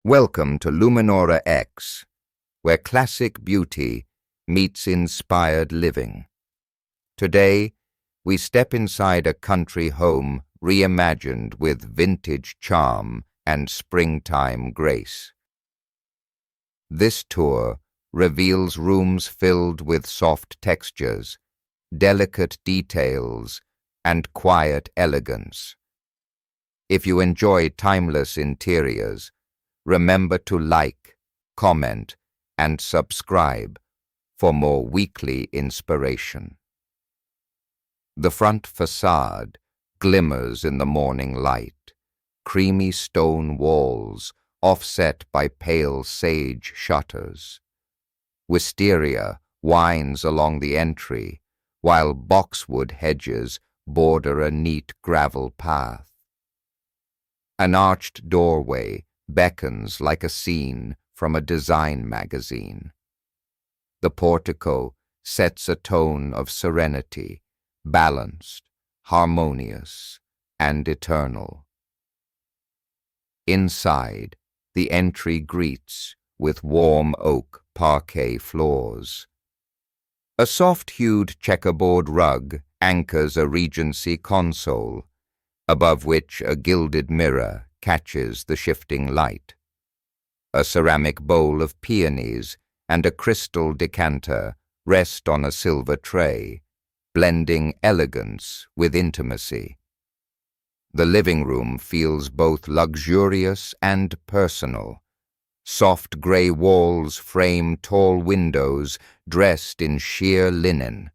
Welcome to Luminora X, where classic beauty meets inspired living. Today, we step inside a country home reimagined with vintage charm and springtime grace. This tour reveals rooms filled with soft textures, delicate details, and quiet elegance. If you enjoy timeless interiors, remember to like, comment, and subscribe for more weekly inspiration. The front facade glimmers in the morning light, creamy stone walls offset by pale sage shutters. Wisteria winds along the entry, while boxwood hedges border a neat gravel path. An arched doorway beckons like a scene from a design magazine. The portico sets a tone of serenity, balanced, harmonious, and eternal. Inside, the entry greets with warm oak parquet floors. A soft-hued checkerboard rug anchors a Regency console, above which a gilded mirror catches the shifting light. A ceramic bowl of peonies and a crystal decanter rest on a silver tray, blending elegance with intimacy. The living room feels both luxurious and personal. Soft gray walls frame tall windows dressed in sheer linen.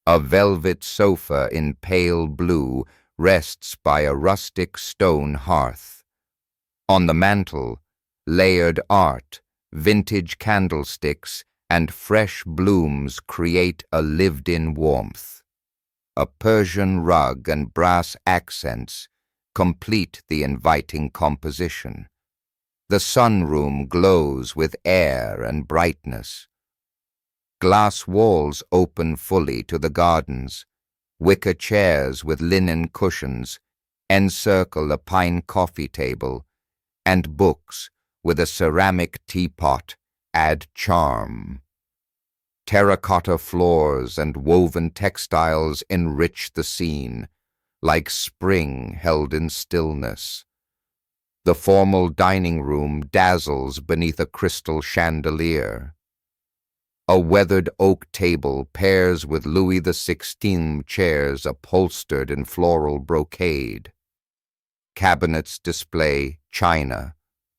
A velvet sofa in pale blue rests by a rustic stone hearth. On the mantel, layered art, vintage candlesticks, and fresh blooms create a lived-in warmth. A Persian rug and brass accents complete the inviting composition. The sunroom glows with air and brightness. Glass walls open fully to the gardens. Wicker chairs with linen cushions encircle a pine coffee table, and books with a ceramic teapot add charm. Terracotta floors and woven textiles enrich the scene, like spring held in stillness. The formal dining room dazzles beneath a crystal chandelier. A weathered oak table pairs with Louis XVI chairs upholstered in floral brocade. Cabinets display china,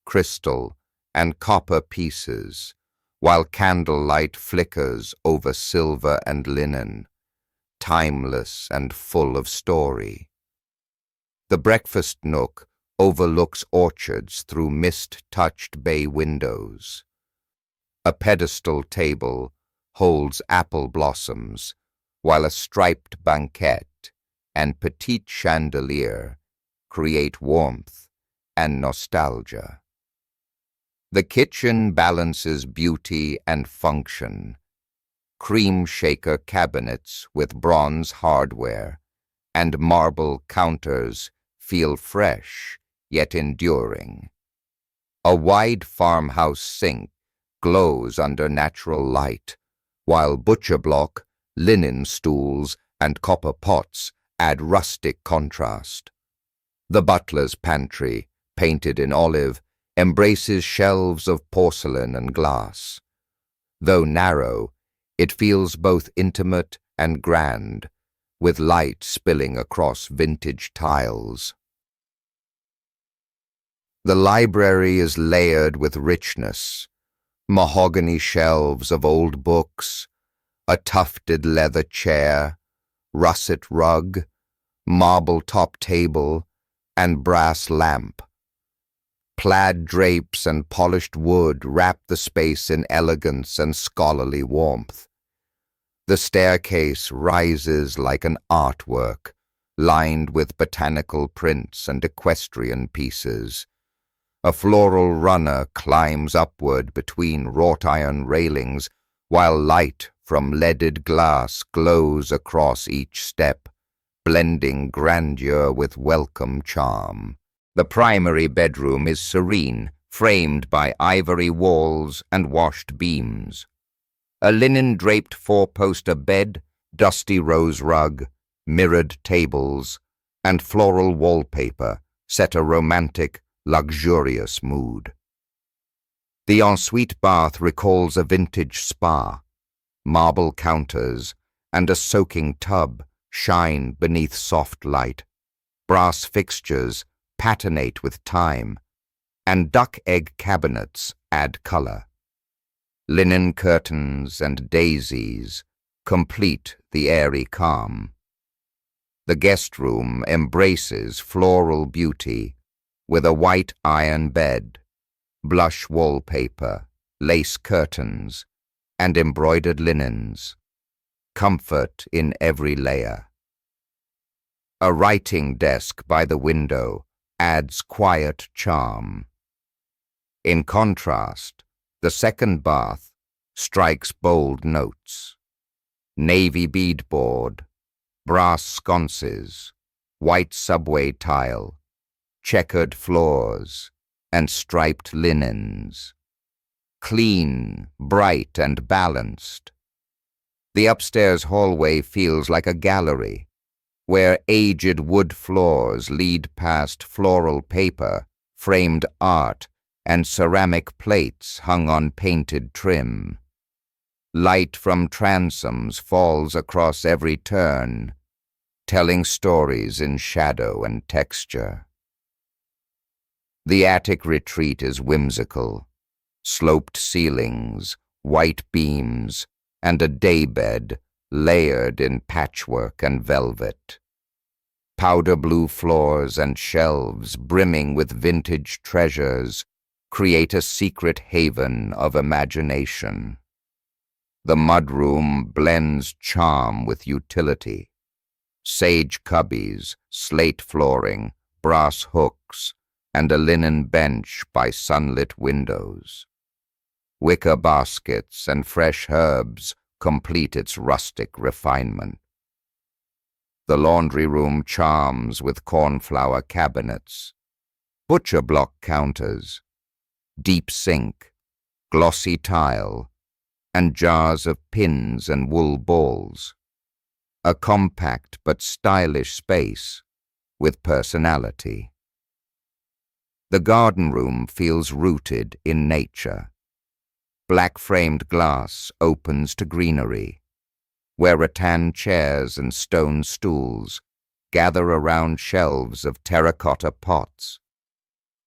crystal, and copper pieces, while candlelight flickers over silver and linen, timeless and full of story. The breakfast nook overlooks orchards through mist-touched bay windows. A pedestal table holds apple blossoms, while a striped banquette and petite chandelier create warmth and nostalgia. The kitchen balances beauty and function. Cream shaker cabinets with bronze hardware and marble counters feel fresh yet enduring. A wide farmhouse sink glows under natural light, while butcher block, linen stools, and copper pots add rustic contrast. The butler's pantry, painted in olive, embraces shelves of porcelain and glass. Though narrow, it feels both intimate and grand, with light spilling across vintage tiles. The library is layered with richness. Mahogany shelves of old books, a tufted leather chair, russet rug, marble-top table, and brass lamp. Plaid drapes and polished wood wrap the space in elegance and scholarly warmth. The staircase rises like an artwork, lined with botanical prints and equestrian pieces. A floral runner climbs upward between wrought-iron railings, while light from leaded glass glows across each step, blending grandeur with welcome charm. The primary bedroom is serene, framed by ivory walls and washed beams. A linen-draped four-poster bed, dusty rose rug, mirrored tables, and floral wallpaper set a romantic, luxurious mood. The ensuite bath recalls a vintage spa. Marble counters and a soaking tub shine beneath soft light. Brass fixtures patinate with time, and duck-egg cabinets add color. Linen curtains and daisies complete the airy calm. The guest room embraces floral beauty with a white iron bed, blush wallpaper, lace curtains, and embroidered linens. Comfort in every layer. A writing desk by the window adds quiet charm. In contrast, the second bath strikes bold notes. Navy beadboard, brass sconces, white subway tile, checkered floors, and striped linens. Clean, bright, and balanced. The upstairs hallway feels like a gallery, where aged wood floors lead past floral paper, framed art, and ceramic plates hung on painted trim. Light from transoms falls across every turn, telling stories in shadow and texture. The attic retreat is whimsical. Sloped ceilings, white beams, and a daybed layered in patchwork and velvet. Powder blue floors and shelves brimming with vintage treasures create a secret haven of imagination. The mudroom blends charm with utility. Sage cubbies, slate flooring, brass hooks, and a linen bench by sunlit windows. Wicker baskets and fresh herbs complete its rustic refinement. The laundry room charms with cornflower cabinets, butcher block counters, deep sink, glossy tile, and jars of pins and wool balls. A compact but stylish space with personality. The garden room feels rooted in nature. Black-framed glass opens to greenery, where rattan chairs and stone stools gather around shelves of terracotta pots.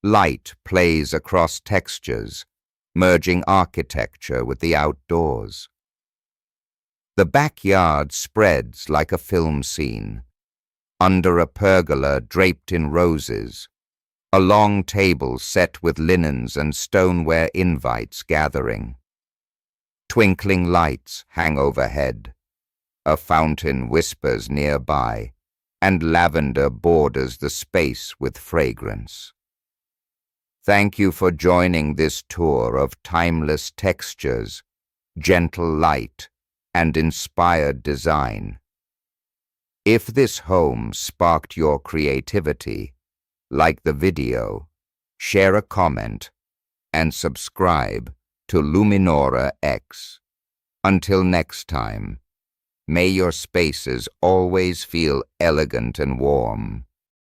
Light plays across textures, merging architecture with the outdoors. The backyard spreads like a film scene. Under a pergola draped in roses, a long table set with linens and stoneware invites gathering. Twinkling lights hang overhead. A fountain whispers nearby, and lavender borders the space with fragrance. Thank you for joining this tour of timeless textures, gentle light, and inspired design. If this home sparked your creativity, like the video, share a comment, and subscribe to Luminora X. Until next time, may your spaces always feel elegant and warm.